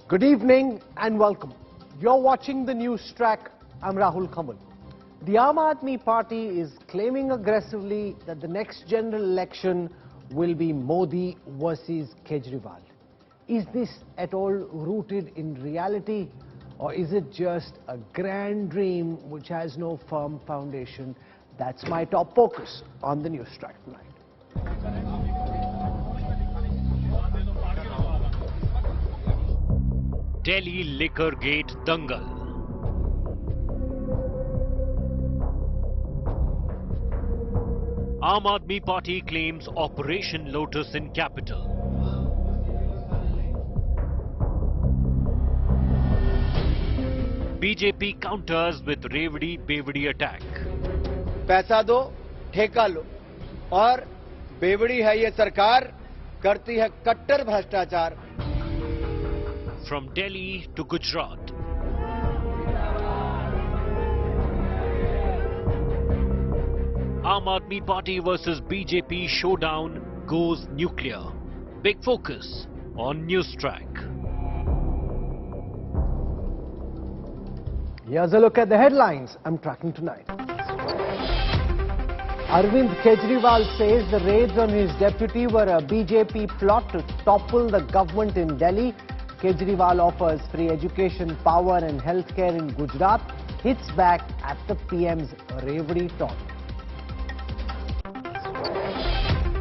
Good evening and welcome. You're watching the news track. I'm rahulkanwal. The Aam Aadmi Party is claiming aggressively that the next general election will be Modi versus Kejriwal. Is this at all rooted in reality, or is it just a grand dream which has no firm foundation? That's my top focus on the news track tonight. Delhi Liquor Gate Dangal. Aam Aadmi Party claims Operation Lotus in capital. BJP counters with Revdi-Bevdi attack. पैसा दो, ठेका लो, और बेवड़ी है ये सरकार, करती है कट्टर भ्रष्टाचार. From Delhi to Gujarat. Aam Aadmi Party versus BJP showdown goes nuclear. Big focus on News Track. Here's a look at the headlines I'm tracking tonight. Arvind Kejriwal says the raids on his deputy were a BJP plot to topple the government in Delhi. Kejriwal offers free education, power and healthcare in Gujarat, hits back at the PM's Revdi taunt.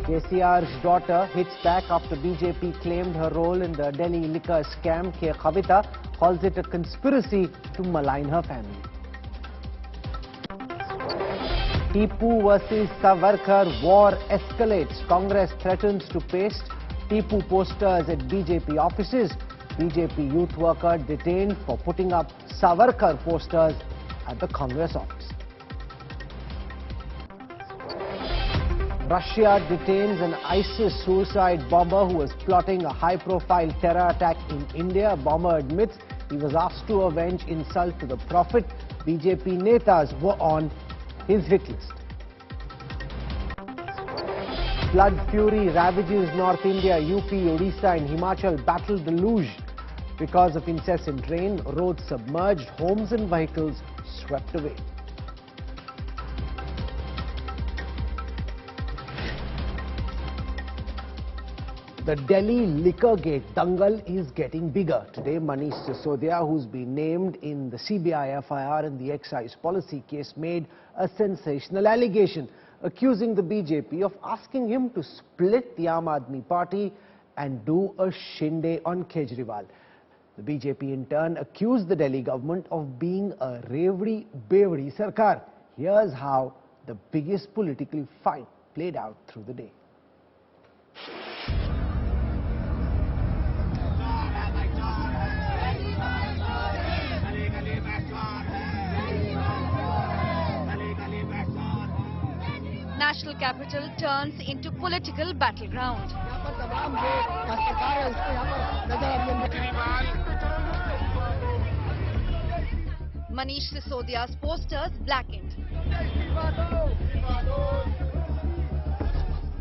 KCR's daughter hits back after BJP claimed her role in the Delhi liquor scam. K. Kavita calls it a conspiracy to malign her family. Tipu versus Savarkar war escalates. Congress threatens to paste Tipu posters at BJP offices. BJP youth worker detained for putting up Savarkar posters at the Congress office. Russia detains an ISIS suicide bomber who was plotting a high-profile terror attack in India. Bomber admits he was asked to avenge insult to the Prophet. BJP netas were on his hit list. Flood fury ravages North India, UP, Odisha and Himachal battle deluge. Because of incessant rain, roads submerged, homes and vehicles swept away. The Delhi Liquor Gate dangal is getting bigger. Today, Manish Sisodia, who's been named in the CBI FIR in the excise policy case, made a sensational allegation, accusing the BJP of asking him to split the Aam Aadmi Party and do a shindy on Kejriwal. The BJP in turn accused the Delhi government of being a Revdi-Bevdi Sarkar. Here's how the biggest political fight played out through the day. National capital turns into political battleground. Manish Sisodia's posters blackened.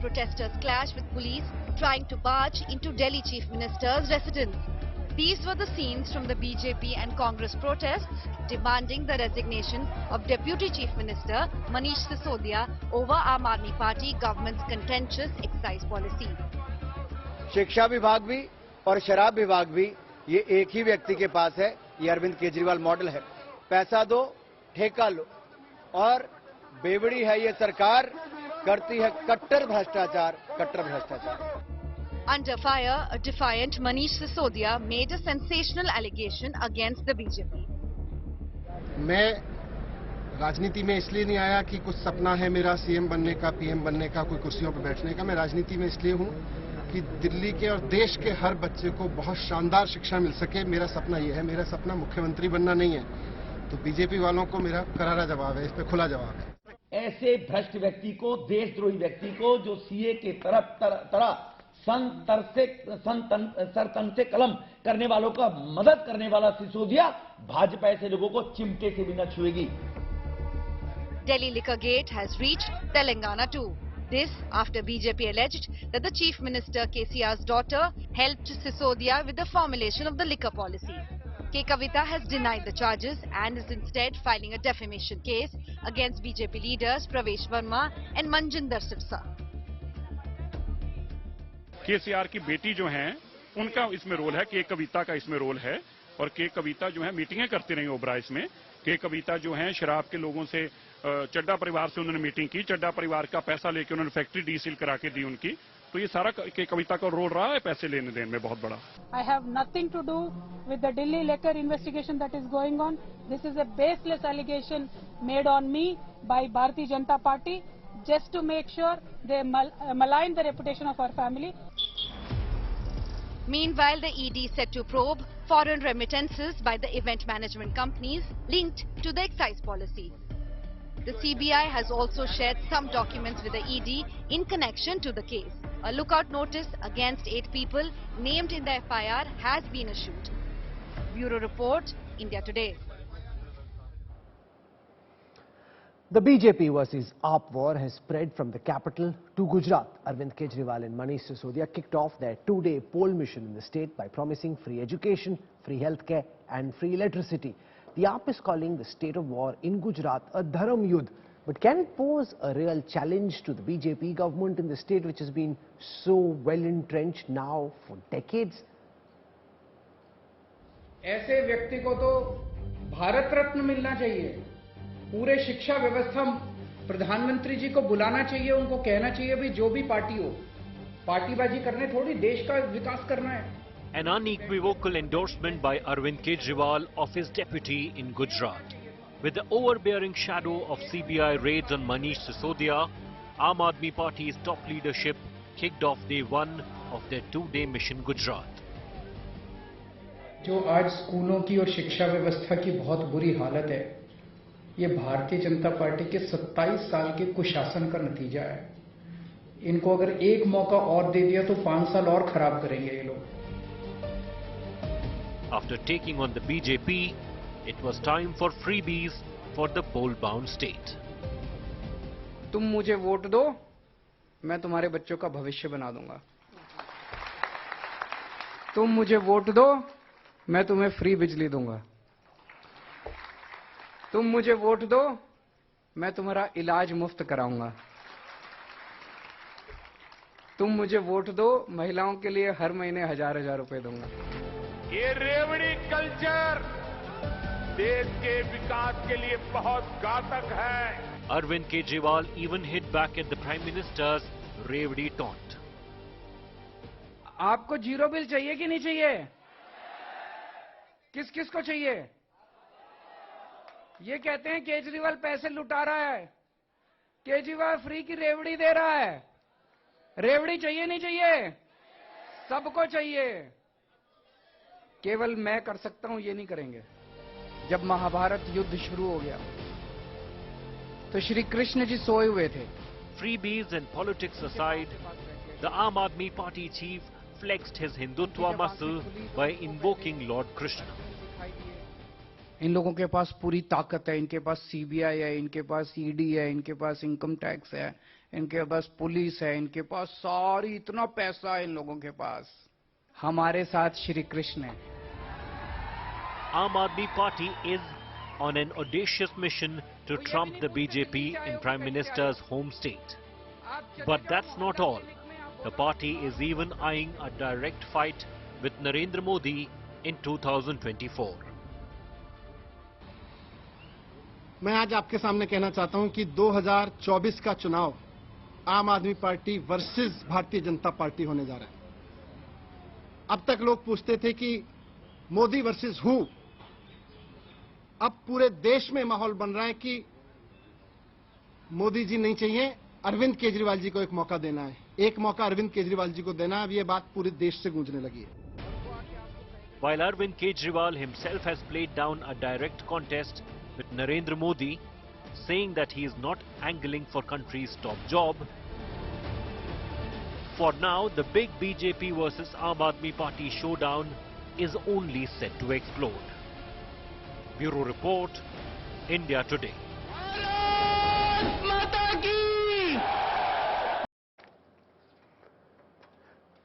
Protesters clash with police trying to barge into Delhi Chief Minister's residence. These were the scenes from the BJP and Congress protests demanding the resignation of Deputy Chief Minister Manish Sisodia over Aam Aadmi Party government's contentious excise policy. शिक्षा विभाग भी और शराब विभाग भी ये एक ही व्यक्ति के पास है. ये अरविंद केजरीवाल मॉडल है. पैसा दो, ठेका लो, और बेवड़ी है ये सरकार, करती है कट्टर भ्रष्टाचार. Under fire, a defiant Manish Sisodia made a sensational allegation against the BJP. मैं राजनीति में इसलिए नहीं आया कि कुछ सपना है मेरा सीएम बनने का, पीएम बनने का, कोई कुर्सियों पर बैठने का. मैं राजनीति में इसलिए हूं कि दिल्ली के और देश के हर बच्चे को बहुत शानदार शिक्षा मिल सके. मेरा सपना ये है. मेरा सपना मुख्यमंत्री बनना नहीं है. तो बीजेपी वालों को मेरा करारा जवाब है, इस पे खुला जवाब है. ऐसे भ्रष्ट व्यक्ति को, देशद्रोही व्यक्ति को, जो सीए के तरह सरतन से कलम करने वालों का मदद करने वाला सिसोदिया, भाजपा ऐसे लोगों को चिमटे से भी न छुएगी. Delhi Liquor Gate has reached Telangana too. This after BJP alleged that the Chief Minister KCR's daughter helped Sisodia with the formulation of the liquor policy. K. Kavita has denied the charges and is instead filing a defamation case against BJP leaders Pravesh Verma and Manjinder Sirsa. KCR की बेटी जो हैं उनका इसमें role है, के कविता का इसमें रोल है। और के कविता जो है मीटिंगें करती रही ओबराइस में। के कविता जो हैं शराब के लोगों से, चड्डा परिवार से उन्होंने मीटिंग की, चड्डा परिवार का पैसा लेके उन्होंने फैक्ट्री डीसील करा के दी उनकी। तो ये सारा के कविता का रोल रहा है पैसे लेने देने में बहुत बड़ा। I have nothing to do with the Delhi liquor investigation that is going on. This is a baseless allegation made on me by Bharatiya Janata Party just to make sure they malign the reputation of our family. Meanwhile, the ED set to probe foreign remittances by the event management companies linked to the excise policy. The CBI has also shared some documents with the ED in connection to the case. A lookout notice against 8 people named in the FIR has been issued. Bureau Report, India Today. The BJP versus AAP war has spread from the capital to Gujarat. Arvind Kejriwal and Manish Sisodia kicked off their 2-day poll mission in the state by promising free education, free healthcare and free electricity. The AAP is calling the state of war in Gujarat a dharam yudh. But can it pose a real challenge to the BJP government in the state which has been so well entrenched now for decades? ऐसे व्यक्ति को तो भारत रत्न मिलना चाहिए। पूरे शिक्षा व्यवस्था प्रधानमंत्री जी को बुलाना चाहिए, उनको कहना चाहिए भाई जो भी पार्टी हो, पार्टीबाजी करने थोड़ी देश का विकास करना है। An unequivocal endorsement by Arvind Kejriwal of his deputy in Gujarat. With the overbearing shadow of CBI raids on Manish Sisodia, Aam Aadmi Party's top leadership kicked off day 1 of their 2-day mission Gujarat. जो आज स्कूलों की और शिक्षा व्यवस्था की बहुत बुरी हालत है, ये भारतीय जनता पार्टी के 27 साल के कुशासन का नतीजा है। इनको अगर एक मौका और दे दिया तो 5 साल और खराब करेंगे ये लोग। After taking on the BJP, it was time for freebies for the poll-bound state. तुम मुझे वोट दो, मैं तुम्हारे बच्चों का भविष्य बना दूंगा। तुम मुझे वोट दो, मैं तुम्हें फ्री बिजली दूंगा। तुम मुझे वोट दो, मैं तुम्हारा इलाज मुफ्त कराऊंगा। तुम मुझे वोट दो, महिलाओं के लिए हर महीने 1000-1000 रुपए दूंगा। ये रेवड़ी कल्चर देश के विकास के लिए बहुत घातक है। Arvind Kejriwal even hit back at the Prime Minister's Revdi taunt. आपको जीरो बिल चाहिए कि नहीं चाहिए? किस किस को चाहिए? ये कहते हैं केजरीवाल पैसे लुटा रहा है, केजरीवाल फ्री की रेवड़ी दे रहा है। रेवड़ी चाहिए नहीं चाहिए? सबको चाहिए। केवल मैं कर सकता हूं, ये नहीं करेंगे। जब महाभारत युद्ध शुरू हो गया तो श्री कृष्ण जी सोए हुए थे। Freebies and politics aside, the Aam Aadmi Party chief flexed his Hindutva muscle by invoking Lord Krishna. इन लोगों के पास पूरी ताकत है, इनके पास सीबीआई है, इनके पास ईडी है, इनके पास इनकम टैक्स है, इनके पास पुलिस है, इनके पास सारी इतना पैसा है इन लोगों के पास। हमारे साथ श्री कृष्ण है। Aam Aadmi Party is on an audacious mission to trump the BJP in Prime Minister's home state. But that's not all. The party is even eyeing a direct fight with Narendra Modi in 2024. मैं आज आपके सामने कहना चाहता हूं कि 2024 का चुनाव आम आदमी party versus Bharatiya Janata party होने जा रहा है। अब तक लोग पूछते थे कि मोदी वर्सेस हु। अब पूरे देश में माहौल बन रहा है कि मोदी जी नहीं चाहिए, अरविंद केजरीवाल जी को एक मौका देना है। एक मौका अरविंद केजरीवाल जी को देना है। अब ये बात पूरे देश से गूंजने लगी है। While Arvind Kejriwal himself has played down a direct contest with Narendra Modi, saying that he is not angling for country's top job, for now the big BJP versus Aam Aadmi Party showdown is only set to explode. Bureau Report, India Today.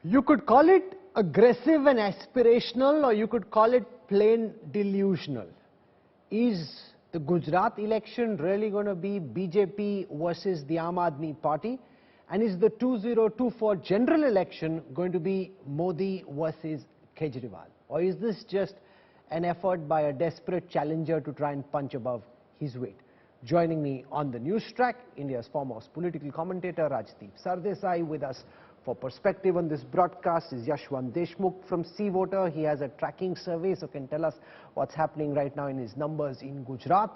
You could call it aggressive and aspirational, or you could call it plain delusional. Is the Gujarat election really going to be BJP versus the Aam Aadmi Party? And is the 2024 general election going to be Modi versus Kejriwal? Or is this just an effort by a desperate challenger to try and punch above his weight? Joining me on the news track, India's foremost political commentator Rajdeep Sardesai. With us for perspective on this broadcast is Yashwant Deshmukh from Sea Voter. He has a tracking survey, so can tell us what's happening right now in his numbers in Gujarat.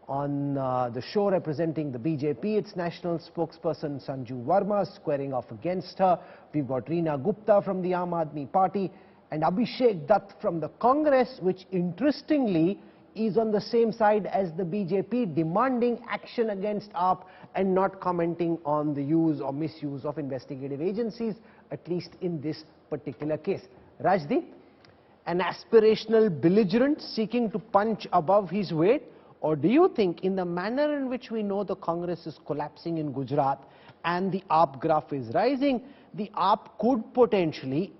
On the show representing the BJP, its national spokesperson Sanju Verma squaring off against her. We've got Reena Gupta from the Aam Aadmi Party and Abhishek Dutt from the Congress, which interestingly is on the same side as the BJP, demanding action against AAP and not commenting on the use or misuse of investigative agencies, at least in this particular case. Rajdeep, an aspirational belligerent seeking to punch above his weight? Or do you think, in the manner in which we know the Congress is collapsing in Gujarat and the AAP graph is rising, the AAP could potentially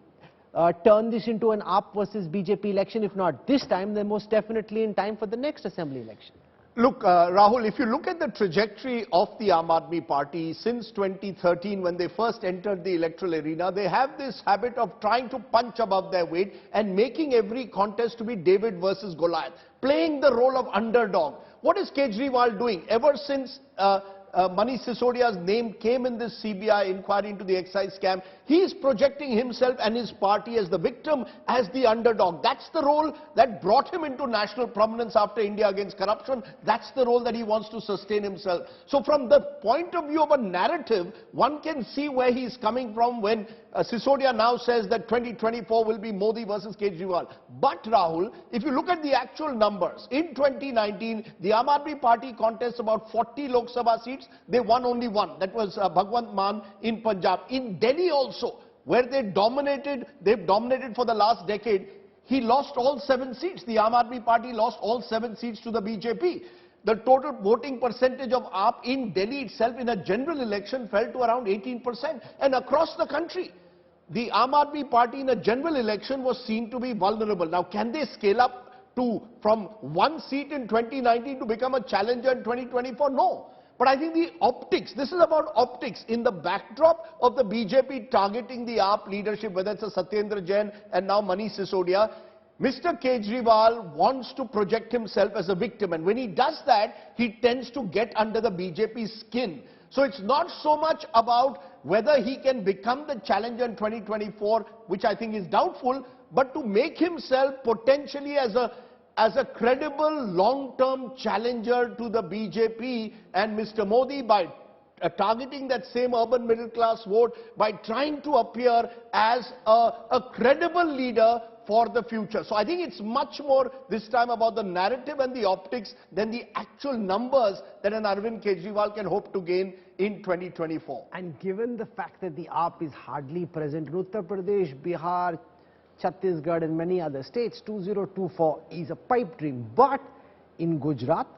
turn this into an AAP versus BJP election, if not this time, then most definitely in time for the next assembly election? Look, Rahul, if you look at the trajectory of the Aam Aadmi Party since 2013, when they first entered the electoral arena, they have this habit of trying to punch above their weight and making every contest to be David versus Goliath, playing the role of underdog. What is Kejriwal doing? Ever since Manish Sisodia's name came in this CBI inquiry into the excise scam, he is projecting himself and his party as the victim, as the underdog. That's the role that brought him into national prominence after India Against Corruption. That's the role that he wants to sustain himself. So from the point of view of a narrative, one can see where he's coming from when Sisodia now says that 2024 will be Modi versus Kejriwal. But Rahul, if you look at the actual numbers, in 2019, the Aam Aadmi Party contests about 40 Lok Sabha seats. They won only one. That was Bhagwant Mann in Punjab. In Delhi also, where they've dominated for the last decade, he lost all 7 seats. The Aam Aadmi Party lost all 7 seats to the BJP. The total voting percentage of AAP in Delhi itself in a general election fell to around 18%. And across the country, the Aam Aadmi Party in a general election was seen to be vulnerable. Now, can they scale up from 1 seat in 2019 to become a challenger in 2024? No. But I think the optics, this is about optics, in the backdrop of the BJP targeting the AAP leadership, whether it's a Satyendra Jain and now Manish Sisodia, Mr. Kejriwal wants to project himself as a victim. And when he does that, he tends to get under the BJP's skin. So it's not so much about whether he can become the challenger in 2024, which I think is doubtful, but to make himself potentially as a credible long-term challenger to the BJP and Mr. Modi by targeting that same urban middle-class vote, by trying to appear as a credible leader for the future. So I think it's much more this time about the narrative and the optics than the actual numbers that an Arvind Kejriwal can hope to gain in 2024. And given the fact that the AAP is hardly present in Uttar Pradesh, Bihar, Chhattisgarh and many other states, 2024 is a pipe dream. But in Gujarat,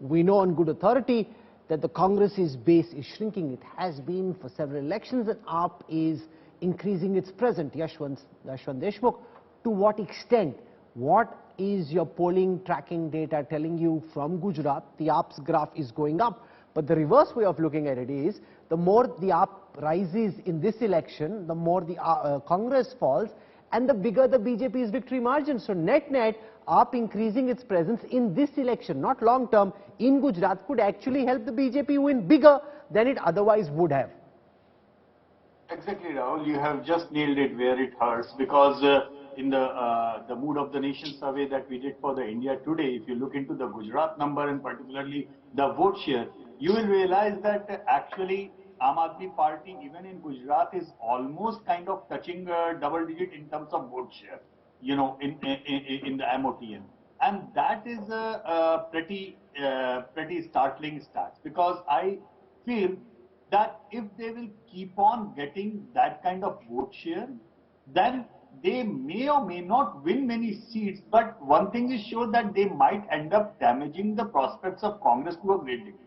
we know on good authority that the Congress's base is shrinking. It has been for several elections, and AAP is increasing its presence. Yashwant Deshmukh, to what extent? What is your polling tracking data telling you from Gujarat? The AAP's graph is going up. But the reverse way of looking at it is, the more the AAP rises in this election, the more the Congress falls, and the bigger the BJP's victory margin. So net-net, AAP increasing its presence in this election, not long-term, in Gujarat, could actually help the BJP win bigger than it otherwise would have. Exactly, Rahul. You have just nailed it where it hurts, because in the Mood of the Nation survey that we did for the India Today, if you look into the Gujarat number and particularly the vote share, you will realize that actually Aam Aadmi Party, even in Gujarat, is almost kind of touching double digit in terms of vote share, you know, in the MOTN. And that is a pretty startling stats, because I feel that if they will keep on getting that kind of vote share, then they may or may not win many seats, but one thing is sure, that they might end up damaging the prospects of Congress to a great degree.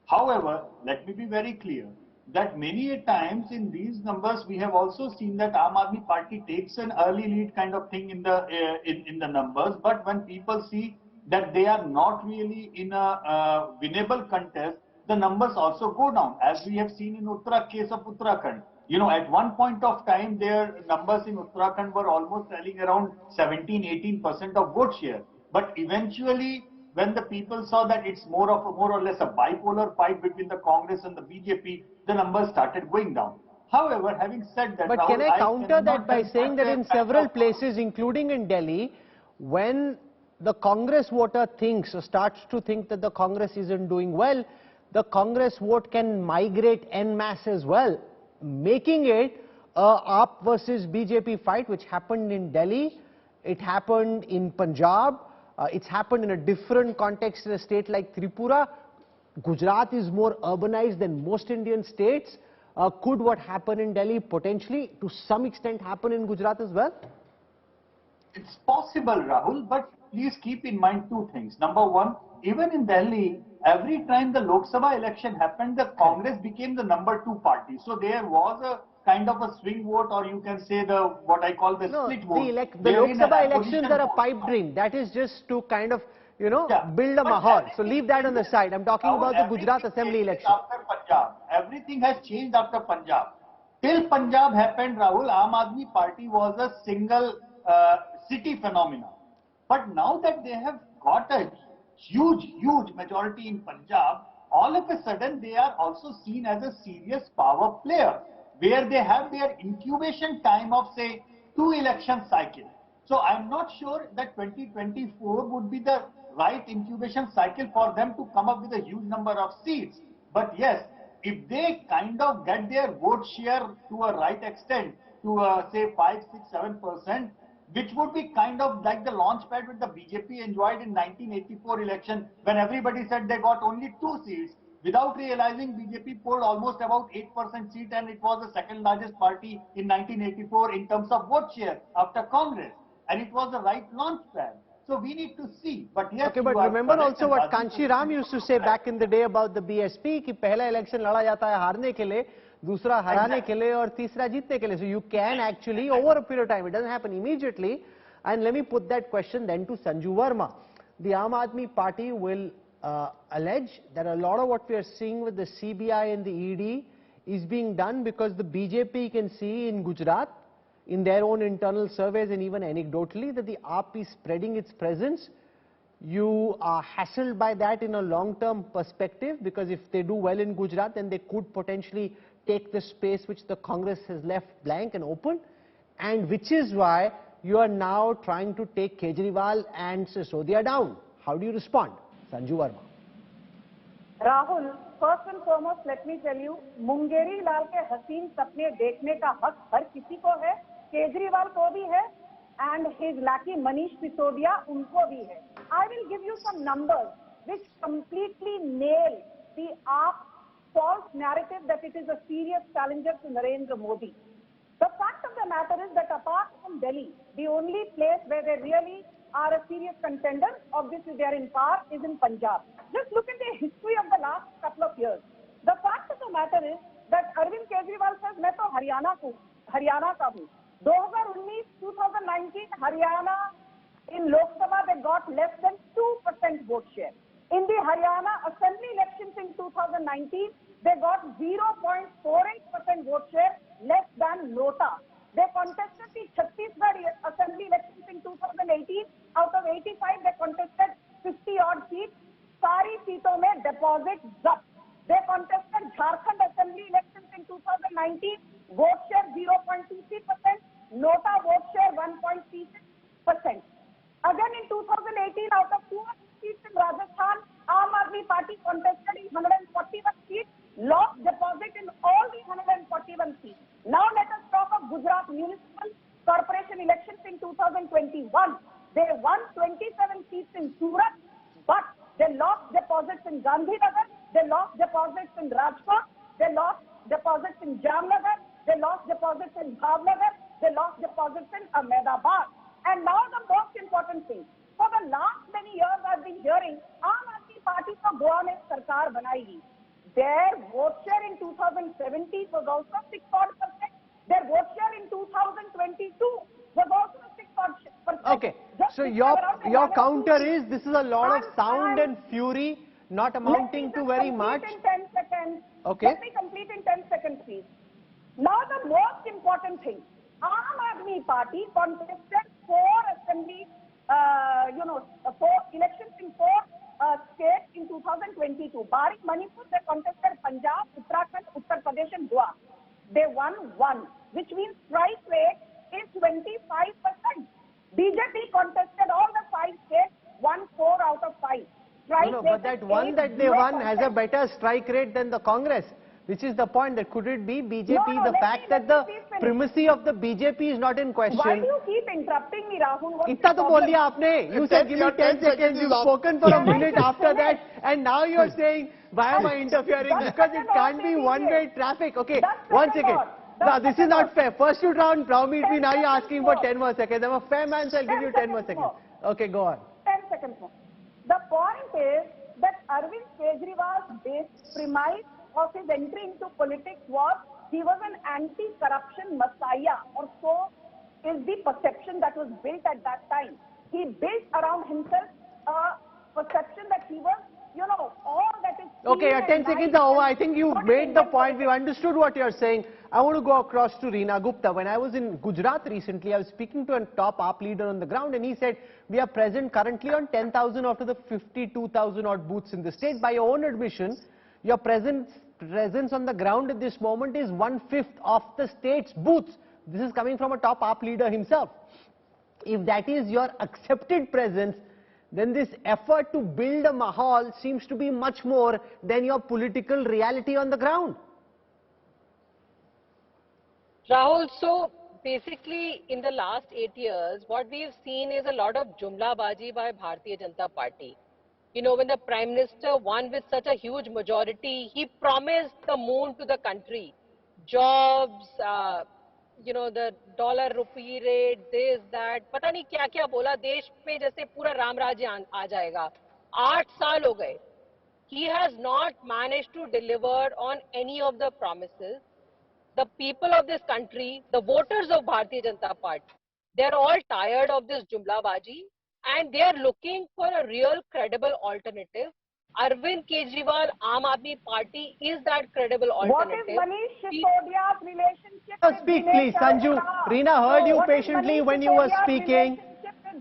However, let me be very clear, that many a times in these numbers we have also seen that Aam Aadmi Party takes an early lead kind of thing in the numbers, but when people see that they are not really in a winnable contest, the numbers also go down, as we have seen in case of Uttarakhand. You know, at one point of time, their numbers in Uttarakhand were almost selling around 17-18% of vote share. But eventually, when the people saw that it's more or less a bipolar fight between the Congress and the BJP, the numbers started going down. However, having said that, but Rahul, can I counter that by saying that in several places, including in Delhi, when the Congress voter thinks or starts to think that the Congress isn't doing well, the Congress vote can migrate en masse as well, making it a AAP versus BJP fight, which happened in Delhi, it happened in Punjab, it's happened in a different context in a state like Tripura. Gujarat is more urbanized than most Indian states. Could what happened in Delhi potentially, to some extent, happen in Gujarat as well? It's possible, Rahul, but please keep in mind two things. Number one, even in Delhi, every time the Lok Sabha election happened, the Congress became the number 2 party. So there was a kind of a swing vote, or you can say the what I call the split vote. The Lok Sabha elections are a pipe dream. That is just to kind of, you know, build a mahal. So leave that on the side. I'm talking about the Gujarat Assembly election. After Punjab, everything has changed after Punjab. Till Punjab happened, Rahul, Aam Aadmi Party was a single city phenomena. But now that they have got a huge majority in Punjab, all of a sudden they are also seen as a serious power player, where they have their incubation time of, say, 2 election cycles. So I'm not sure that 2024 would be the right incubation cycle for them to come up with a huge number of seats. But yes, if they kind of get their vote share to a right extent, to say 5, 6, 7%, which would be kind of like the launch pad which the BJP enjoyed in 1984 election, when everybody said they got only 2 seats. Without realizing, BJP polled almost about 8% seat, and it was the second largest party in 1984 in terms of vote share after Congress. And it was the right launch pad. So we need to see. But yes, okay, but remember also what Kanchi Ram used to say back in the day about the BSP, कि पहला election लड़ा जाता है हारने के लिए, दूसरा हराने के लिए और तीसरा जीतने के लिए. So you can actually, over a period of time, it doesn't happen immediately. And let me put that question then to Sanju Verma. The Aam Aadmi Party will allege that a lot of what we are seeing with the CBI and the ED is being done because the BJP can see in Gujarat, in their own internal surveys and even anecdotally, that the AAP is spreading its presence. You are hassled by that in a long-term perspective, because if they do well in Gujarat, then they could potentially take the space which the Congress has left blank and open, and which is why you are now trying to take Kejriwal and Sisodia down. How do you respond? Sanju Verma. Rahul, first and foremost, let me tell you, Mungeri लाल के हसीन सपने देखने का हक हर किसी को है, केजरीवाल को भी है, and his lackey Manish Sisodia उनको भी है. I will give you some numbers which completely nail the AAP false narrative that it is a serious challenger to Narendra Modi. The fact of the matter is that apart from Delhi, the only place where they really are a serious contender, obviously they are in power, is in Punjab. Just look at the history of the last couple of years. The fact of the matter is that Arvind Kejriwal says, मैं तो हरियाणा का हूँ. 2019, Haryana in Lok Sabha they got less than 2% vote share. In the Haryana Assembly elections in 2019, they got 0.48% vote share, less than Lota. They contested the Chhattisgarh Assembly elections in 2018. Out of 85, they contested 50-odd seats. सारी सीटों में deposit जब्त. They contested Jharkhand Assembly elections in 2019. Vote share 0.23%. Nota vote share 1.36%. Again in 2018, out of 200 seats in Rajasthan, Aam Aadmi Party contested in 141 seats, lost deposit in all the 141 seats. Now let us talk of Gujarat Municipal Corporation elections in 2021. They won 27 seats in Surat, but they lost deposits in Gandhinagar, they lost deposits in Rajkot, they lost deposits in Jamnagar, they lost deposits in Bhavnagar, they lost deposits in Ahmedabad. And now the most important thing, for the last many years I've been hearing, Aam Aadmi Party ko Goa mein sarkar banayegi. Their vote share in 2018 2017 was also 6 odd percent. Their vote share in 2022 was also 6 odd percent. Okay, so your counter is this is a lot of sound and fury, not amounting to very much. In 10 seconds. Okay. Let me complete in 10 seconds, please. Now the most important thing, Aam Aadmi Party contested 4 assembly, 4 elections in 4 states in 2022. Barring Manipur, they contested Punjab, Uttarakhand, Uttar Pradesh and Goa. They won 1, which means strike rate is 25%. BJP contested all the 5 states, won 4 out of 5. No, but that one that they won has a better strike rate than the Congress, which is the point. That could it be BJP? The fact that the primacy of the BJP is not in question. Why do you keep interrupting me, Rahul? इतना तो बोल दिया आपने. You said give me 10 seconds. You've spoken for a minute after that, and now you're saying why am I interfering? Because it can't be one-way traffic. Okay, 1 second. No, this is not fair. First you try and browbeat me. Now you're asking for 10 more seconds. I'm a fair man, so I'll give you 10 more seconds. Okay, go on. 10 seconds more. The point is that Arvind Kejriwal's base premise of his entry into politics was he was an anti-corruption messiah, or so is the perception that was built at that time. He built around himself a perception that he was, all that is... Okay, 10 seconds are over. I think you've made the point. We've understood what you're saying. I want to go across to Reena Gupta. When I was in Gujarat recently, I was speaking to a top AAP leader on the ground, and he said, we are present currently on 10,000 out of the 52,000 odd booths in the state. By your own admission, your presence on the ground at this moment is 1/5 of the state's booths. This is coming from a top AAP leader himself. If that is your accepted presence, then this effort to build a mahal seems to be much more than your political reality on the ground. Rahul, so basically in the last 8 years, what we've seen is a lot of jumlabaji by Bharatiya Janata Party. When the Prime Minister won with such a huge majority, he promised the moon to the country. Jobs, the dollar rupee rate, this, that, पता नहीं क्या क्या बोला, देश में जैसे पूरा राम राज्य आ जाएगा. 8 साल हो गए. He has not managed to deliver on any of the promises. The people of this country, the voters of Bharatiya Janata Party, they're all tired of this jumlabaji and they're looking for a real credible alternative. Arvind Kejriwal, Aam Aadmi Party is that credible alternative. What is Manish Sisodia's relationship with Speak please, Sanju. Reena heard you patiently when you were speaking.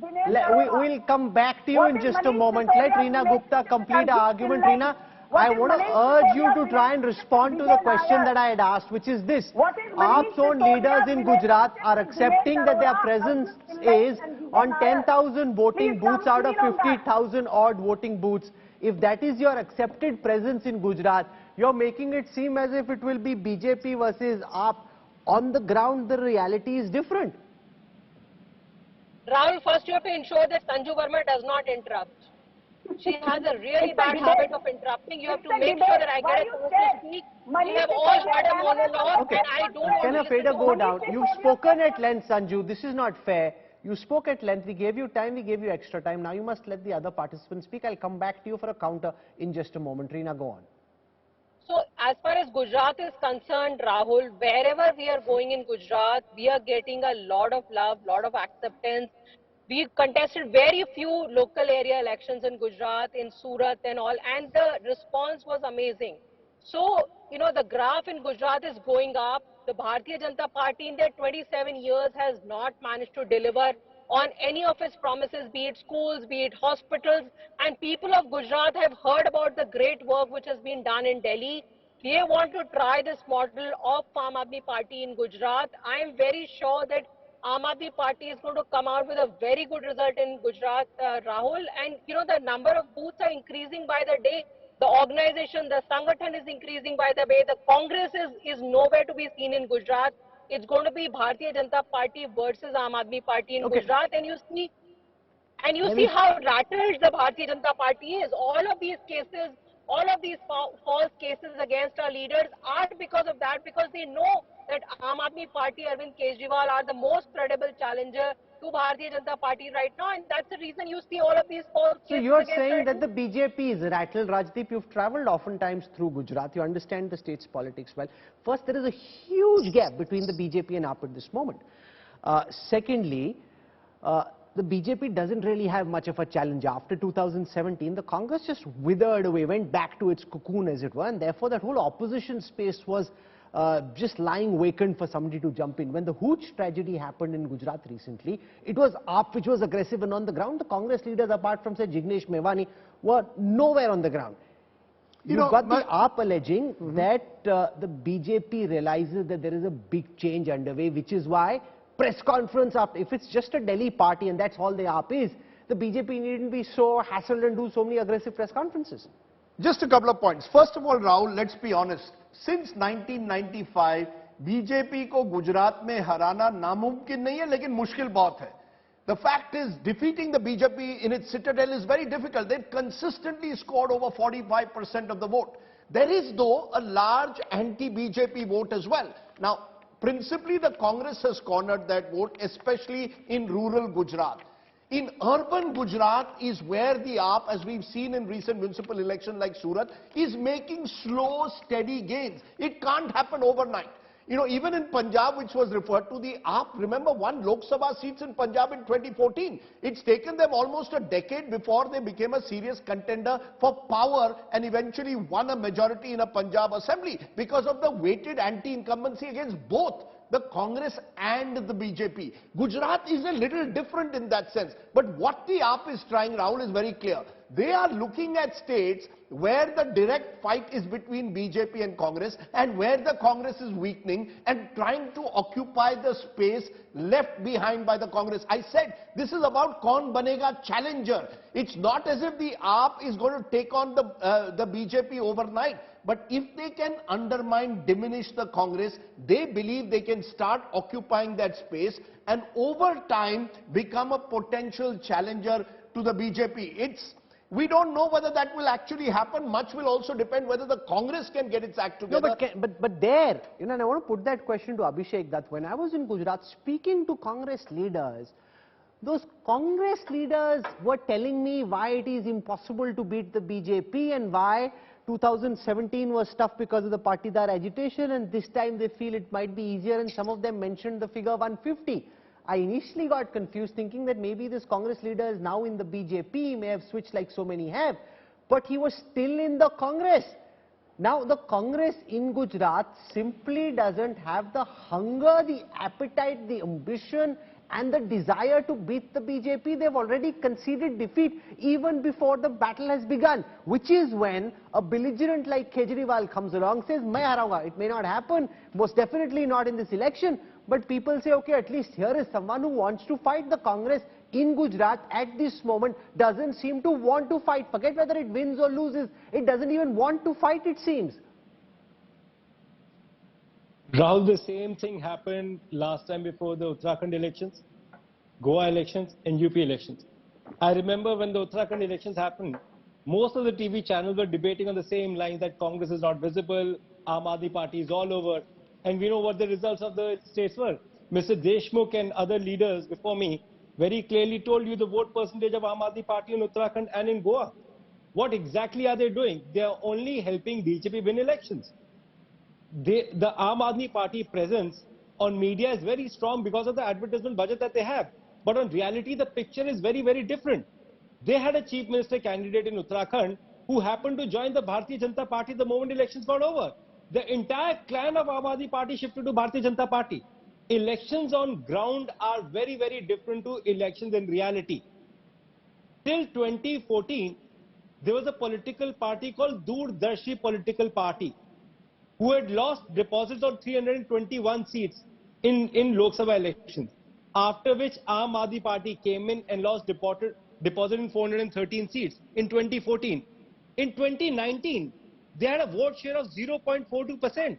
We'll come back to you in just a moment. Let Reena Gupta complete her argument. Reena, I want to urge you to try and respond to the question that I had asked, which is this. AAP's own leaders in Gujarat are accepting that their presence is on 10,000 voting booths out of 50,000 odd voting booths. If that is your accepted presence in Gujarat, you're making it seem as if it will be BJP versus AAP. On the ground, the reality is different. Rahul, first you have to ensure that Sanju Verma does not interrupt. She has a really bad habit of interrupting. You have to make sure that I get a chance to speak. We have all had a monologue and I don't want to Can a fader go down? You've spoken at length, Sanju. This is not fair. You spoke at length. We gave you time. We gave you extra time. Now you must let the other participants speak. I'll come back to you for a counter in just a moment. Reena, go on. So, as far as Gujarat is concerned, Rahul, wherever we are going in Gujarat, we are getting a lot of love, lot of acceptance. We contested very few local area elections in Gujarat, in Surat and all, and the response was amazing. So, the graph in Gujarat is going up. The Bharatiya Janata Party in their 27 years has not managed to deliver on any of its promises, be it schools, be it hospitals, and people of Gujarat have heard about the great work which has been done in Delhi. They want to try this model of Aam Aadmi Party in Gujarat. I am very sure that Aam Aadmi Party is going to come out with a very good result in Gujarat, Rahul. And the number of booths are increasing by the day. The organization, the Sangathan is increasing by the way. The Congress is nowhere to be seen in Gujarat. It's going to be Bharatiya Janata Party versus Aam Aadmi Party in Gujarat. And you see how rattled the Bharatiya Janata Party is. All of these cases, all of these false cases against our leaders are because of that, because they know that Aam Aadmi Party, Arvind Kejriwal are the most credible challenger to Bharatiya Janata Party right now, and that's the reason you see all of these false So cases you are against saying her that the too. BJP is rattled. Rajdeep, you've travelled oftentimes through Gujarat. You understand the state's politics well. First, there is a huge gap between the BJP and AAP at this moment. Secondly, the BJP doesn't really have much of a challenge. After 2017, the Congress just withered away, went back to its cocoon, as it were, and therefore that whole opposition space was just lying vacant for somebody to jump in. When the huge tragedy happened in Gujarat recently, it was AAP which was aggressive and on the ground. The Congress leaders, apart from, say, Jignesh Mevani, were nowhere on the ground. You've got the AAP alleging that the BJP realizes that there is a big change underway, which is why press conference after, if it's just a Delhi party and that's all the AAP is, the BJP needn't be so hassled and do so many aggressive press conferences. Just a couple of points. First of all, Rahul, let's be honest. Since 1995, BJP को गुजरात में हराना नामुमकिन नहीं है, लेकिन मुश्किल बहुत है. The fact is, defeating the BJP in its citadel is very difficult. They've consistently scored over 45% of the vote. There is, though, a large anti-BJP vote as well. Now, principally, the Congress has cornered that vote, especially in rural Gujarat. In urban Gujarat is where the AAP, as we've seen in recent municipal elections like Surat, is making slow, steady gains. It can't happen overnight. You know, even in Punjab, which was referred to, the AAP, remember, won Lok Sabha seats in Punjab in 2014. It's taken them almost a decade before they became a serious contender for power and eventually won a majority in a Punjab assembly because of the weighted anti-incumbency against both the Congress and the BJP. Gujarat is a little different in that sense. But what the AAP is trying, Rahul, is very clear. They are looking at states where the direct fight is between BJP and Congress and where the Congress is weakening and trying to occupy the space left behind by the Congress. I said this is about kaun banega challenger. It's not as if the AAP is going to take on the BJP overnight. But if they can undermine, diminish the Congress, they believe they can start occupying that space and over time become a potential challenger to the BJP. We don't know whether that will actually happen. Much will also depend whether the Congress can get its act together. No, but there, you know, and I want to put that question to Abhishek, that when I was in Gujarat speaking to Congress leaders, those Congress leaders were telling me why it is impossible to beat the BJP and why 2017 was tough because of the Patidar agitation, and this time they feel it might be easier, and some of them mentioned the figure 150. I initially got confused thinking that maybe this Congress leader is now in the BJP, may have switched like so many have, but he was still in the Congress. Now the Congress in Gujarat simply doesn't have the hunger, the appetite, the ambition and the desire to beat the BJP. They've already conceded defeat even before the battle has begun, which is when a belligerent like Kejriwal comes along, says, "Main haraunga." It may not happen, most definitely not in this election, but people say, okay, at least here is someone who wants to fight. The Congress in Gujarat at this moment doesn't seem to want to fight. Forget whether it wins or loses, it doesn't even want to fight, it seems. Rahul, the same thing happened last time before the Uttarakhand elections, Goa elections and UP elections. I remember when the Uttarakhand elections happened, most of the TV channels were debating on the same lines that Congress is not visible, Aam Aadmi Party is all over. And we know what the results of the states were. Mr. Deshmukh and other leaders before me very clearly told you the vote percentage of Aam Aadmi Party in Uttarakhand and in Goa. What exactly are they doing? They are only helping BJP win elections. The Aam Aadmi Party presence on media is very strong because of the advertisement budget that they have. But on reality, the picture is very, very different. They had a chief minister candidate in Uttarakhand who happened to join the Bharatiya Janata Party the moment elections got over. The entire clan of Aam Aadmi Party shifted to Bharatiya Janata Party. Elections on ground are very, very different to elections in reality. Till 2014, there was a political party called Doordarshi Political Party, who had lost deposits on 321 seats in Lok Sabha elections, after which Aam Aadmi Party came in and lost deposit in 413 seats in 2014. In 2019, they had a vote share of 0.42%,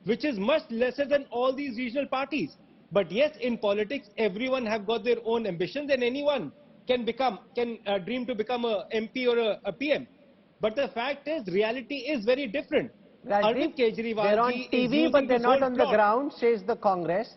which is much lesser than all these regional parties. But yes, in politics, everyone have got their own ambitions and anyone can dream to become a MP or a PM. But the fact is, reality is very different. Arvind Kejriwal, they're on TV, but they're not on the ground, says the Congress.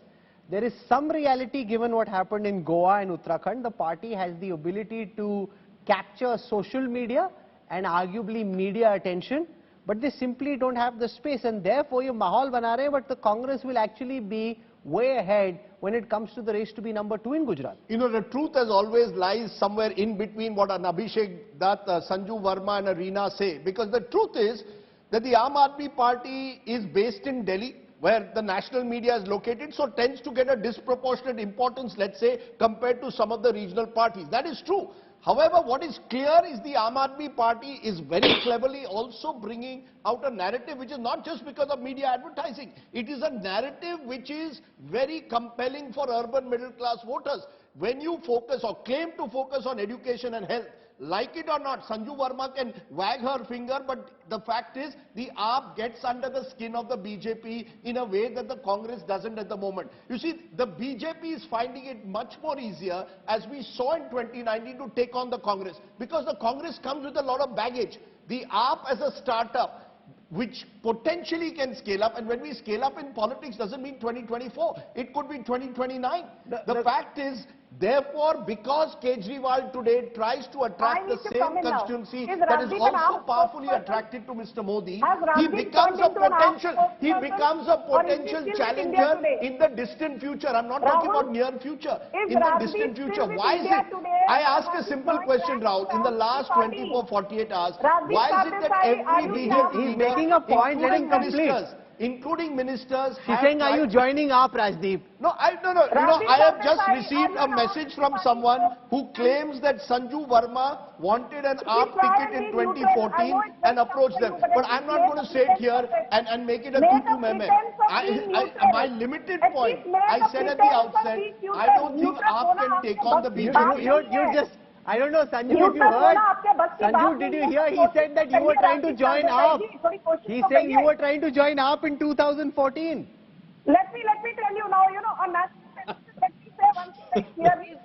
there is some reality given what happened in Goa and Uttarakhand. The party has the ability to capture social media and arguably media attention, but they simply don't have the space, and therefore you mahal bana rahe, but the Congress will actually be way ahead when it comes to the race to be number 2 in Gujarat. You know, the truth as always lies somewhere in between what an Abhishek Dutt, Sanju Verma and Reena say, because the truth is that the Aam Aadmi Party is based in Delhi, where the national media is located, so tends to get a disproportionate importance, let's say, compared to some of the regional parties. That is true. However, what is clear is the Aam Aadmi Party is very cleverly also bringing out a narrative which is not just because of media advertising. It is a narrative which is very compelling for urban middle class voters. When you focus or claim to focus on education and health, like it or not, Sanju Verma can wag her finger, but the fact is the AAP gets under the skin of the BJP in a way that the Congress doesn't at the moment. You see, the BJP is finding it much more easier, as we saw in 2019, to take on the Congress, because the Congress comes with a lot of baggage. The AAP as a startup, which potentially can scale up, and when we scale up in politics doesn't mean 2024, it could be 2029. The fact is, therefore, because Kejriwal today tries to attract the same constituency that is also powerfully attracted to Mr. Modi, he becomes a potential challenger in the distant future. I'm not talking about near future, in the distant future. Why is it? I ask a simple question, Rahul. In the last 24, 48 hours, why is it that every BJP He's making a point, let him complete. Including ministers. He's saying, are you joining AAP, Rajdeep? No, I have just received a message from someone who claims that Sanju Verma wanted an AAP ticket in 2014 and approached them. But I'm not going to say it here and make it a tutu meme. My limited point, I said at the outset, I don't think AAP can take on the BJP. You're just... I don't know, Sanju, if you heard, Sanju, did you hear? He said that you were trying to join AAP. He's saying you were trying to join AAP in 2014. Let me tell you now, on that, let me say one thing clearly.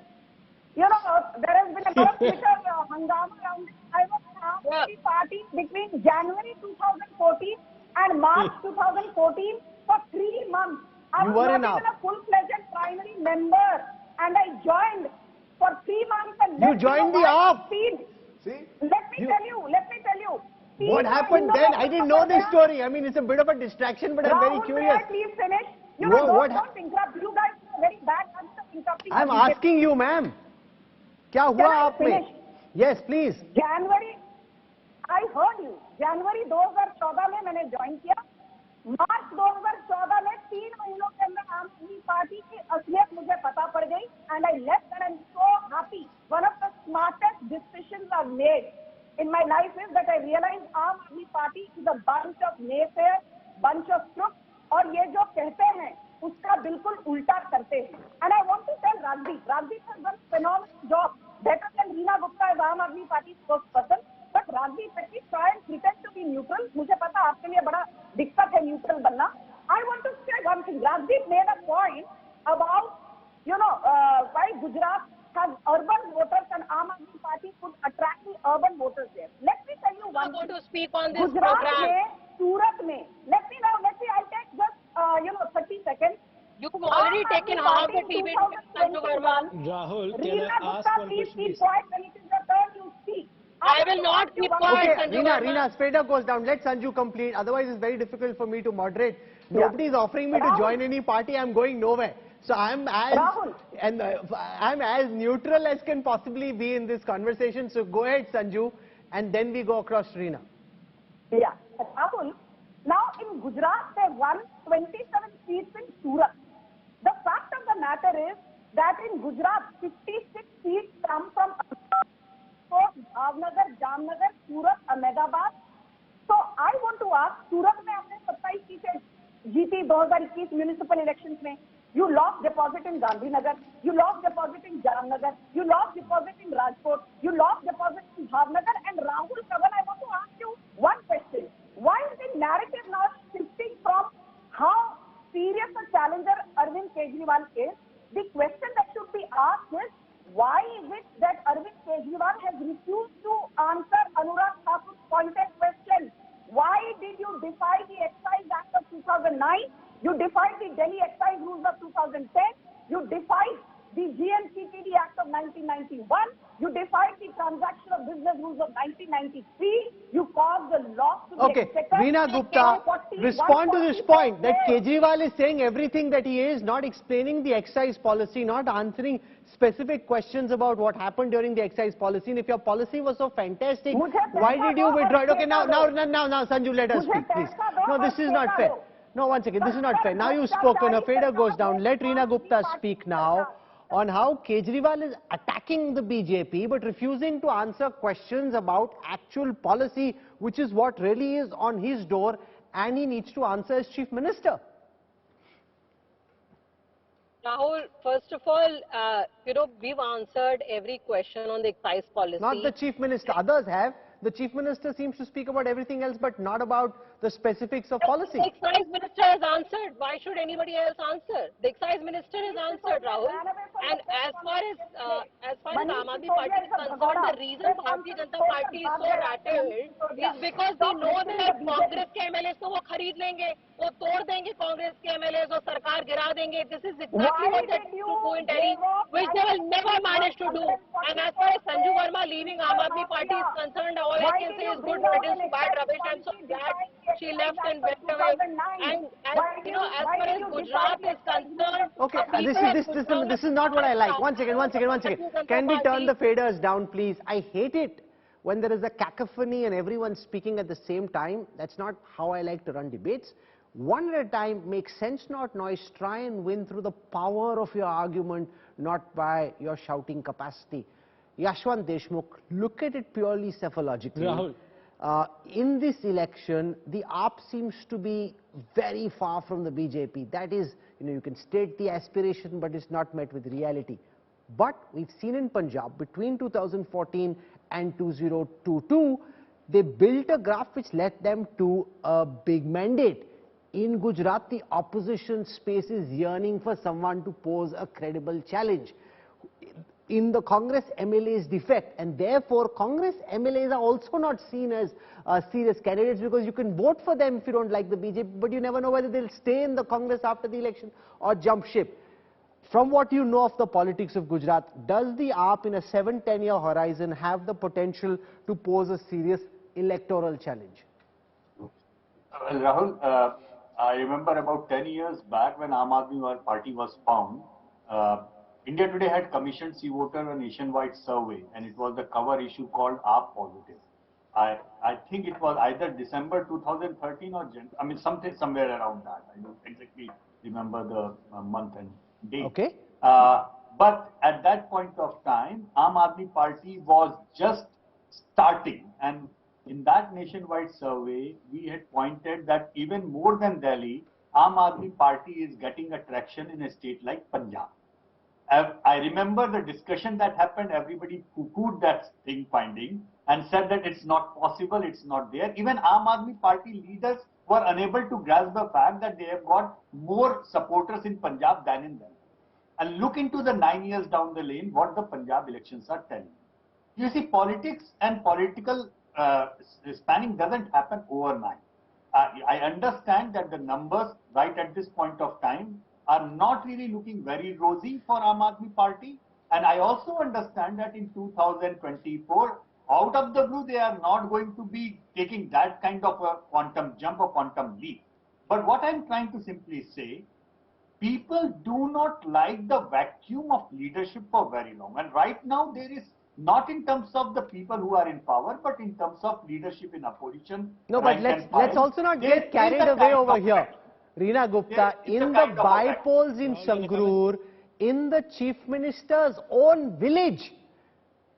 There has been a lot of Twitter hangama around. I was in Aam Aadmi Party between January 2014 and March 2014 for 3 months. I was not even a full-fledged primary member, and I joined for 3 months. And you joined the AAP. See? Let me tell you. What happened then? I didn't know this story. I mean, it's a bit of a distraction, but I'm very curious. May I please finish? Don't interrupt. You guys are very bad at interrupting. I'm asking you, ma'am. Kya hua aap mein? Yes, please. January, I heard you. January 2014 में मैंने join किया. मार्च 2014 में 3 महीनों के अंदर आम आदमी party की असलियत मुझे पता पड़ गई, and I left and I'm so happy. One of the smartest decisions I've made in my life is that I realized Aam Aadmi Party is a bunch of naysayers, bunch of crooks, और ये जो कहते हैं उसका बिल्कुल उल्टा करते हैं. And I want to tell Rajdeep has done phenomenal job, better than Reena Gupta as Aam Aadmi Party's spokesperson. But Rajdeep, let me try and pretend to be neutral. मुझे पता आपके लिए बड़ा दिक्कत है neutral बनना. I want to say one thing. Rajdeep made a point about, why Gujarat has urban voters and Aam Aadmi Party could attract the urban voters there. Let me tell you one thing. I want to speak on this Gujarat program. Surat में, I'll take just 30 seconds. You've already taken half the TV to Sanju Verma. Rahul, can I ask one question, please? When it is your turn, you speak. I will not keep quiet, Okay, Reena, straight up goes down. Let Sanju complete. Otherwise, it's very difficult for me to moderate. Nobody is offering me to join any party. I'm going nowhere. So I'm as neutral as can possibly be in this conversation. So go ahead, Sanju, and then we go across to Reena. Yeah, Rahul. Now in Gujarat, they won 27 seats in Surat. The fact of the matter is that in Gujarat, 56 seats come from Bhavnagar, Jamnagar, Surat, Ahmedabad. So I want to ask, Surat में आपने 27 सीटें जीती 2021 municipal elections में. You lost deposit in Gandhinagar, you lost deposit in Jamnagar, you lost deposit in Rajkot, you lost deposit in Bhavnagar. And Rahul Kavan, I want to ask you one question. Why is the narrative now shifting from how serious a challenger Arvind Kejriwal is? The question that should be asked is, why is it that Arvind Kejriwal has refused to answer Anurag Thakur's pointed question? Why did you defy the Excise Act of 2009? You defied the Delhi Excise Rules of 2010. You defied the GNCPD Act of 1991. You defied the Transaction of Business Rules of 1993. You caused the loss to the exchequer. Reena Gupta, respond to this point that Kejriwal is saying everything that he is, not explaining the excise policy, not answering specific questions about what happened during the excise policy. And if your policy was so fantastic, why did you withdraw it? Okay, now, Sanju, let us speak, please. No, this is not fair. No, one second, this is not fair. Now you've spoken, a fader goes down. Let Reena Gupta speak now on how Kejriwal is attacking the BJP but refusing to answer questions about actual policy, which is what really is on his door, and he needs to answer as Chief Minister. Rahul, first of all, we've answered every question on the excise policy. Not the Chief Minister, others have. The Chief Minister seems to speak about everything else but not about the specifics of policy. The Excise Minister has answered. Why should anybody else answer? The Excise Minister has answered, Rahul. And as far as Aam Aadmi Party is concerned, the reason Bharatiya Janata Party is so rattled is because they know that Congress के MLAs को वो खरीद लेंगे, वो तोड़ देंगे Congress के MLAs और सरकार गिरा देंगे. This is exactly what they do in Delhi, which they will never manage to do. And as far as Sanju Verma leaving Aam Aadmi Party is concerned, all I can say is good riddance to bad rubbish. I'm so glad she left and went away. And as far as Gujarat is concerned, okay, this is not what I like. One second. Can we turn the faders down, please? I hate it when there is a cacophony and everyone speaking at the same time. That's not how I like to run debates. One at a time, make sense, not noise. Try and win through the power of your argument, not by your shouting capacity. Yashwant Deshmukh, look at it purely psychologically. Rahul. In this election, the AAP seems to be very far from the BJP. That is, you can state the aspiration, but it's not met with reality. But we've seen in Punjab, between 2014 and 2022, they built a graph which led them to a big mandate. In Gujarat, the opposition space is yearning for someone to pose a credible challenge. In the Congress MLAs defect, and therefore Congress MLAs are also not seen as serious candidates, because you can vote for them if you don't like the BJP, but you never know whether they'll stay in the Congress after the election or jump ship. From what you know of the politics of Gujarat, does the AAP in a 7-10 year horizon have the potential to pose a serious electoral challenge? Well, Rahul, I remember about 10 years back when Aam Aadmi Party was found, India Today had commissioned C-Voter a nationwide survey, and it was the cover issue called AAP Positive. I think it was either December 2013 or somewhere around that. I don't exactly remember the month and date. Okay. But at that point of time, Aam Aadmi Party was just starting, and in that nationwide survey, we had pointed that even more than Delhi, Aam Aadmi Party is getting a traction in a state like Punjab. I remember the discussion that happened. Everybody poo-pooed that finding and said that it's not possible, it's not there. Even Aam Aadmi Party leaders were unable to grasp the fact that they have got more supporters in Punjab than in Delhi. And look into the 9 years down the lane, what the Punjab elections are telling. You see, politics and political spanning doesn't happen overnight. I understand that the numbers right at this point of time are not really looking very rosy for Aam Aadmi Party. And I also understand that in 2024, out of the blue, they are not going to be taking that kind of a quantum jump or quantum leap. But what I'm trying to simply say, people do not like the vacuum of leadership for very long. And right now, there is not in terms of the people who are in power, but in terms of leadership in opposition. No, but let's also not get carried away over here. Reena Gupta, in the by-polls in Sangrur, in the Chief Minister's own village,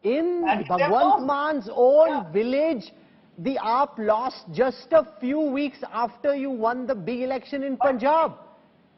in Bhagwant Man's own village, the AAP lost just a few weeks after you won the big election in Punjab.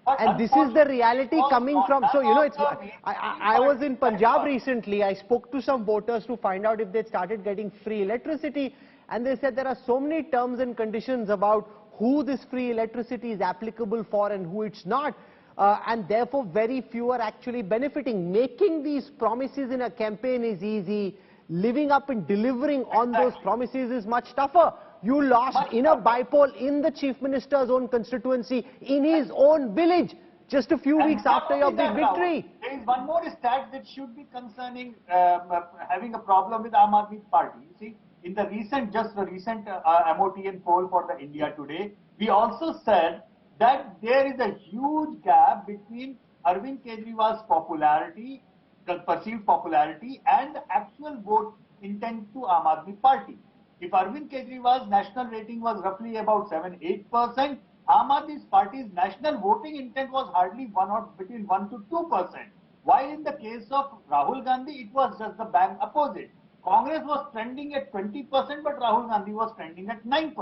And this is the reality coming from, so I was in Punjab recently. I spoke to some voters to find out if they started getting free electricity, and they said there are so many terms and conditions about who this free electricity is applicable for and who it's not, and therefore very few are actually benefiting. Making these promises in a campaign is easy, living up and delivering on those promises is much tougher. You lost in a by-poll in the Chief Minister's own constituency, in his own village, just a few weeks after your big victory. There is one more stat that should be concerning having a problem with Aam Aadmi Party. You see, in the recent MOTN poll for the India Today, we also said that there is a huge gap between Arvind Kejriwal's popularity, the perceived popularity, and the actual vote intent to Aam Aadmi Party. If Arvind Kejriwal's national rating was roughly about 7-8%, Aam Aadmi Party's national voting intent was hardly between 1 to 2%. While in the case of Rahul Gandhi, it was just the bang opposite. Congress was trending at 20%, but Rahul Gandhi was trending at 9%.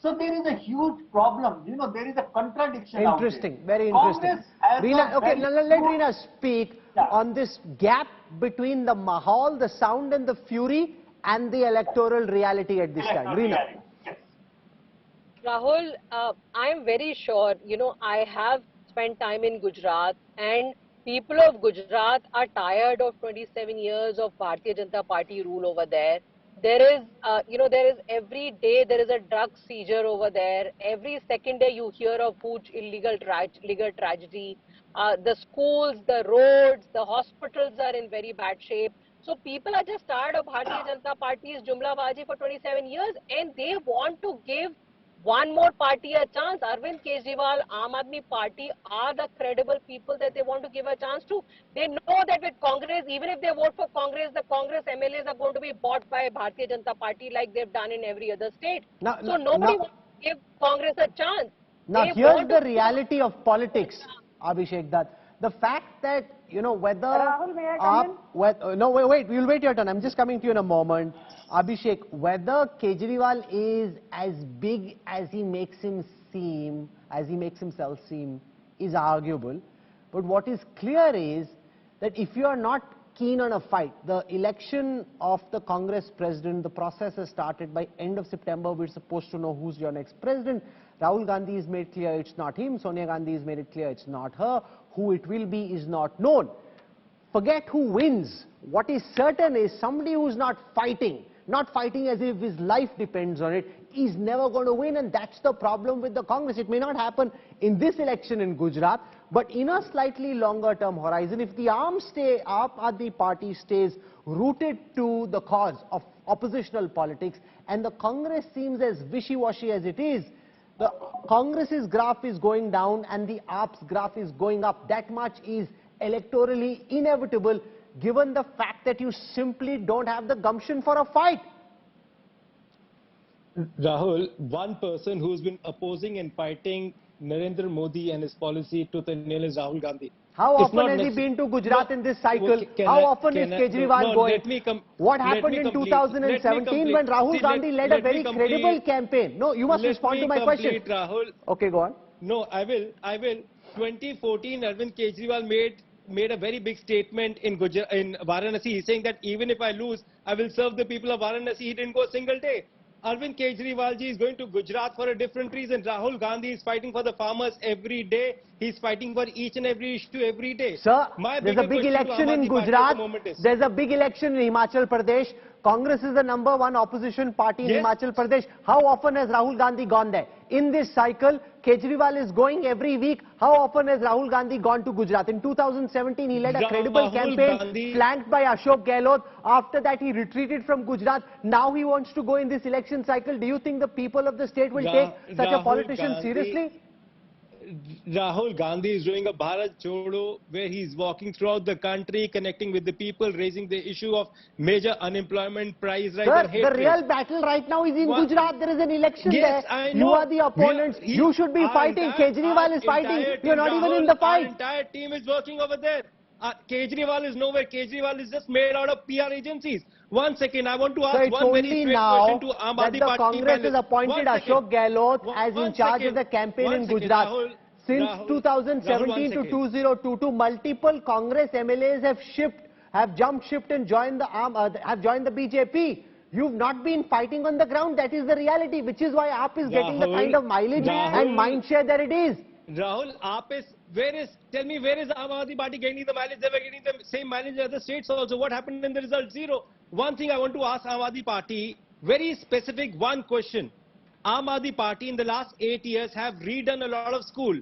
So there is a huge problem. You know, there is a contradiction out there. Interesting, very interesting. Reena, okay, let Reena speak on this gap between the mahal, the sound and the fury and the electoral reality at this time. Reena. Rahul, I am very sure, you know, I have spent time in Gujarat, and people of Gujarat are tired of 27 years of Bharatiya Janata Party rule over there. There is, every day there is a drug seizure over there. Every second day you hear of huge illegal tragedy. The schools, the roads, the hospitals are in very bad shape. So people are just tired of Bharatiya Janata Party's Jumla Baji for 27 years, and they want to give one more party a chance. Arvind Kejriwal, Aam Aadmi Party are the credible people that they want to give a chance to. They know that with Congress, even if they vote for Congress, the Congress MLAs are going to be bought by Bharatiya Janata Party like they've done in every other state. So nobody wants to give Congress a chance. Now here's the reality of politics, Abhishek Dutt. The fact that, you know, whether... Rahul, may I come in? No, wait, we'll wait your turn. I'm just coming to you in a moment. Abhishek, whether Kejriwal is as big as he makes himself seem, is arguable. But what is clear is that if you are not keen on a fight, the election of the Congress president, the process has started. By end of September, we're supposed to know who's your next president. Rahul Gandhi has made clear it's not him. Sonia Gandhi has made it clear it's not her. Who it will be is not known. Forget who wins. What is certain is somebody who's not fighting as if his life depends on it, is never going to win, and that's the problem with the Congress. It may not happen in this election in Gujarat, but in a slightly longer term horizon, if the Aam Aadmi Party stays rooted to the cause of oppositional politics, and the Congress seems as wishy-washy as it is, the Congress's graph is going down and the AAP's graph is going up. That much is electorally inevitable, given the fact that you simply don't have the gumption for a fight. Rahul, one person who's been opposing and fighting Narendra Modi and his policy tooth and nail is Rahul Gandhi. How often has he been to Gujarat in this cycle? How often is Kejriwal going? What happened in 2017 when Rahul Gandhi led a very credible campaign? No, you must respond to my question. Rahul. Okay, go on. No, I will. 2014, Arvind Kejriwal made a very big statement in Varanasi. He's saying that even if I lose, I will serve the people of Varanasi. He didn't go a single day. Arvind Kejriwal ji is going to Gujarat for a different reason. Rahul Gandhi is fighting for the farmers every day. He's fighting for each and every issue every day. Sir, there's a big election in Gujarat. There's a big election in Himachal Pradesh. Congress is the #1 opposition party in Himachal Pradesh. How often has Rahul Gandhi gone there? In this cycle, Kejriwal is going every week. How often has Rahul Gandhi gone to Gujarat? In 2017, he led a credible campaign flanked by Ashok Gehlot. After that, he retreated from Gujarat. Now he wants to go in this election cycle. Do you think the people of the state will take such a politician seriously? Rahul Gandhi is doing a Bharat Chodo where he's walking throughout the country, connecting with the people, raising the issue of major unemployment, price rise and hatred. The real battle right now is in Gujarat. There is an election there. I know. You are the opponents. You should be fighting. Kejriwal is fighting. You're not even in the fight. Our entire team is working over there. Kejriwal is nowhere. Kejriwal is just made out of PR agencies. 1 second, I want to ask one very straight question to Aam Aadmi Party. The Congress has appointed Ashok Gehlot as in charge of the campaign in Gujarat. Since 2017 to 2022, multiple Congress MLAs have jumped ship and joined the BJP. You've not been fighting on the ground. That is the reality, which is why AAP is getting the kind of mileage and mindshare that it is. Rahul, tell me where is Aam Aadmi Party getting the mileage? They were getting the same mileage in other states also. What happened in the result? Zero. One thing I want to ask Aam Aadmi Party, very specific one question. Aam Aadmi Party in the last 8 years have redone a lot of school.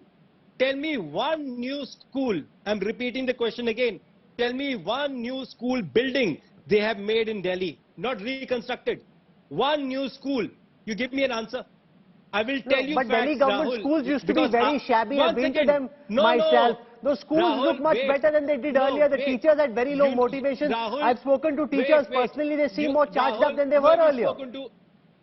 tell me one new school. I'm repeating the question again. Tell me one new school building they have made in Delhi, not reconstructed. One new school. You give me an answer. I will tell you but facts, Delhi government Rahul, schools used to be very shabby. I've been to them myself. Those schools Rahul, look much better than they did earlier. The teachers had very low motivation. I've spoken to teachers personally. They seem more charged up than they were earlier.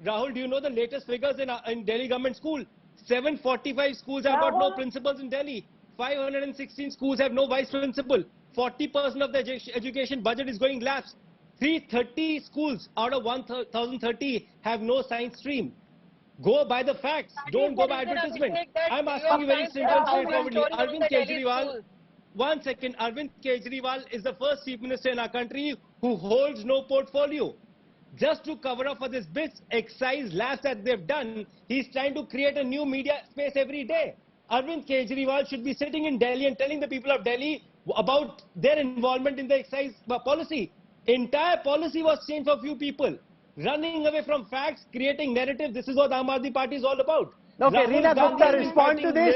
Rahul, do you know the latest figures in Delhi government school? 745 schools have got no principals in Delhi. 516 schools have no vice principal. 40% of the education budget is going lapse. 330 schools out of 1,030 have no science stream. Go by the facts. Don't go by advertisement. I'm asking you very simple, straightforwardly. Arvind Kejriwal, one second. Arvind Kejriwal is the first chief minister in our country who holds no portfolio. Just to cover up for this big excise lapse that they've done, he's trying to create a new media space every day. Arvind Kejriwal should be sitting in Delhi and telling the people of Delhi about their involvement in the excise policy. Entire policy was changed for few people. Running away from facts, creating narrative. This is what Aam Aadmi Party is all about. Okay, Reena Gupta, respond to this.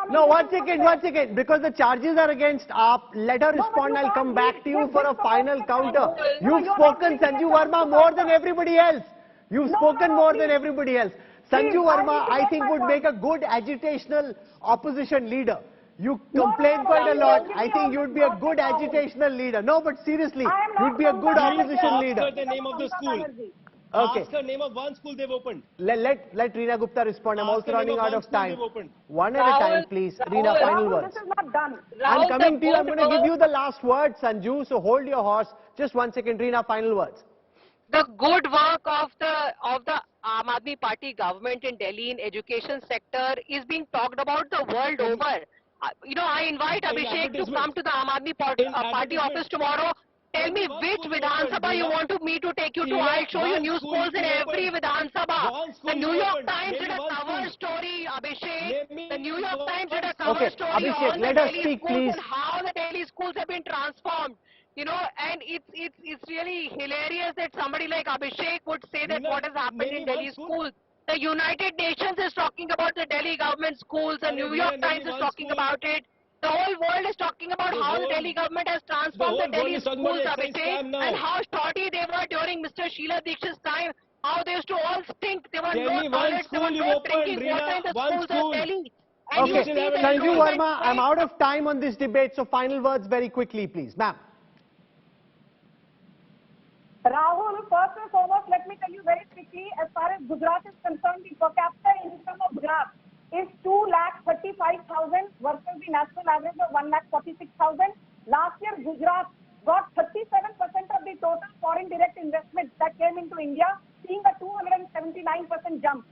No, one second. Because the charges are against AAP, let her respond. I'll come back to you for a final counter. You've spoken, Sanju Verma, more than everybody else. You've spoken more than everybody else. Sanju Verma, I think, would make a good agitational opposition leader. You complain quite a lot. I think you'd be a good agitational leader. No, but seriously, you'd be a good opposition leader. Ask her the name of the school. Okay. Ask her name of one school they've opened. Let Reena Gupta respond. I'm also running out of time. One at a time, please. Reena, final words. This is not done. I'm coming to you. I'm going to give you the last word, Sanju. So hold your horse. Just 1 second, Reena. Final words. The good work of the Aam Aadmi Party government in Delhi in education sector is being talked about the world over. I invite Abhishek to come to the Aam Aadmi Party office tomorrow. Tell me which Vidhan Sabha you want me to take you to. I'll show you new schools in every Vidhan Sabha. The New York Times did a cover story, Abhishek. The New York Times did a cover story on the Delhi schools and how the Delhi schools have been transformed. And it's really hilarious that somebody like Abhishek would say that what has happened in Delhi schools. The United Nations is talking about the Delhi government schools. The New York Times is talking about it. The whole world is talking about how the Delhi government has transformed the Delhi schools, Abhishek, and how shoddy they were during Mr. Sheila Dikshit's time. How they used to all stink. There were no toilets, there were no drinking water in the schools of Delhi. Okay, Sanju Verma, I'm out of time on this debate, so final words very quickly, please. Ma'am. Rahul, first and foremost, let me tell you very quickly, as far as Gujarat is concerned, the per capita income of Gujarat is 2,35,000 versus the national average of 1,46,000. Last year, Gujarat got 37% of the total foreign direct investment that came into India, seeing a 279% jump.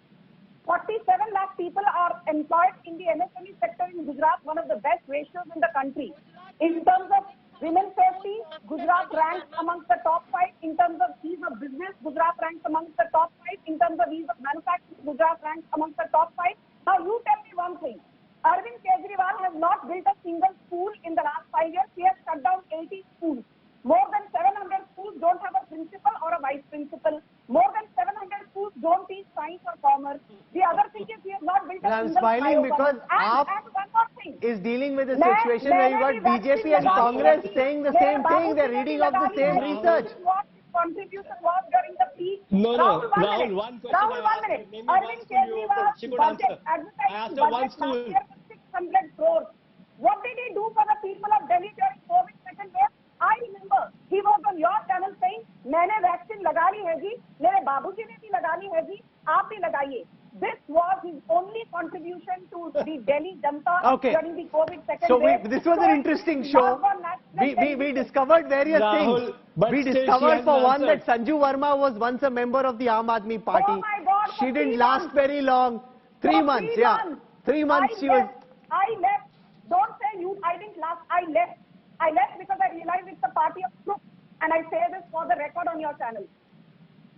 47 lakh people are employed in the MSME sector in Gujarat, one of the best ratios in the country. In terms of women's safety, Gujarat ranks amongst the top 5. In terms of ease of business, Gujarat ranks amongst the top 5. In terms of ease of manufacturing, Gujarat ranks amongst the top 5. Now you tell me one thing. Arvind Kejriwal has not built a single school in the last 5 years. He has shut down 80 schools. More than 700 schools don't have a principal or a vice principal. More than 700 schools don't teach science or commerce. The other thing is he has not built a single I'm smiling because AAP is dealing with a situation where you got BJP and Congress saying the same thing. They're reading off the same research. What his contribution was during the peak? No, Rahul, one question. Rahul, 1 minute. Arvind Kejriwal's budget, advertising budget last year was 600 crores. What did he do for the people of Delhi during COVID second wave? I remember he was on your channel saying, मैंने vaccine लगा ली है जी, मेरे बाबूजी ने भी लगा ली है जी, आप भी लगाइए. This was his only contribution to the Delhi Janata during the COVID second wave. So this was an interesting show. We discovered various things. We discovered for one that Sanju Verma was once a member of the Aam Aadmi Party. Oh my God, she didn't last very long. 3 months, yeah. 3 months she was. I left. Don't say you. I didn't last. I left. I left because I realized it's a party of crooks, and I say this for the record on your channel.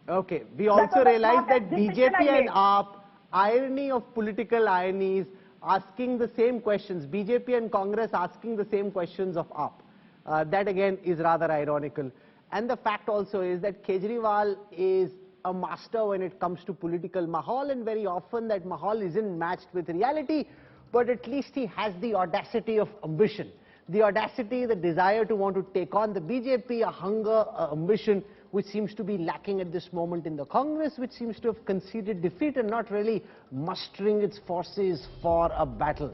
Okay, we also realized that BJP and AAP, irony of political ironies, asking the same questions, BJP and Congress asking the same questions of AAP. That again is rather ironical. And the fact also is that Kejriwal is a master when it comes to political mahal, and very often that mahal isn't matched with reality. but at least he has the audacity of ambition. The audacity, the desire to want to take on the BJP, a hunger, ambition, which seems to be lacking at this moment in the Congress, which seems to have conceded defeat and not really mustering its forces for a battle.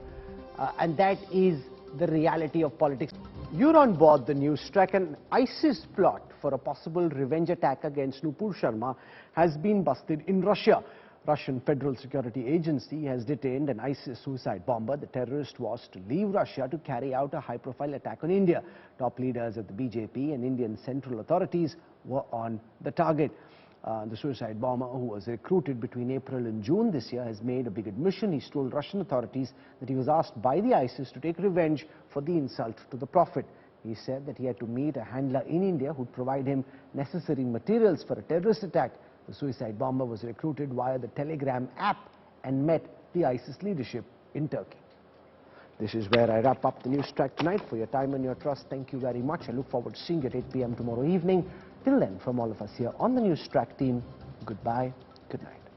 And that is the reality of politics. You're on board the news track. An ISIS plot for a possible revenge attack against Nupur Sharma has been busted in Russia. Russian Federal Security Agency has detained an ISIS suicide bomber. The terrorist was to leave Russia to carry out a high-profile attack on India. Top leaders of the BJP and Indian central authorities were on the target. The suicide bomber, who was recruited between April and June this year, has made a big admission. He's told Russian authorities that he was asked by the ISIS to take revenge for the insult to the Prophet. He said that he had to meet a handler in India who'd provide him necessary materials for a terrorist attack. The suicide bomber was recruited via the Telegram app and met the ISIS leadership in Turkey. This is where I wrap up the news track tonight. For your time and your trust, thank you very much. I look forward to seeing you at 8 p.m. tomorrow evening. Till then, from all of us here on the news track team, goodbye, good night.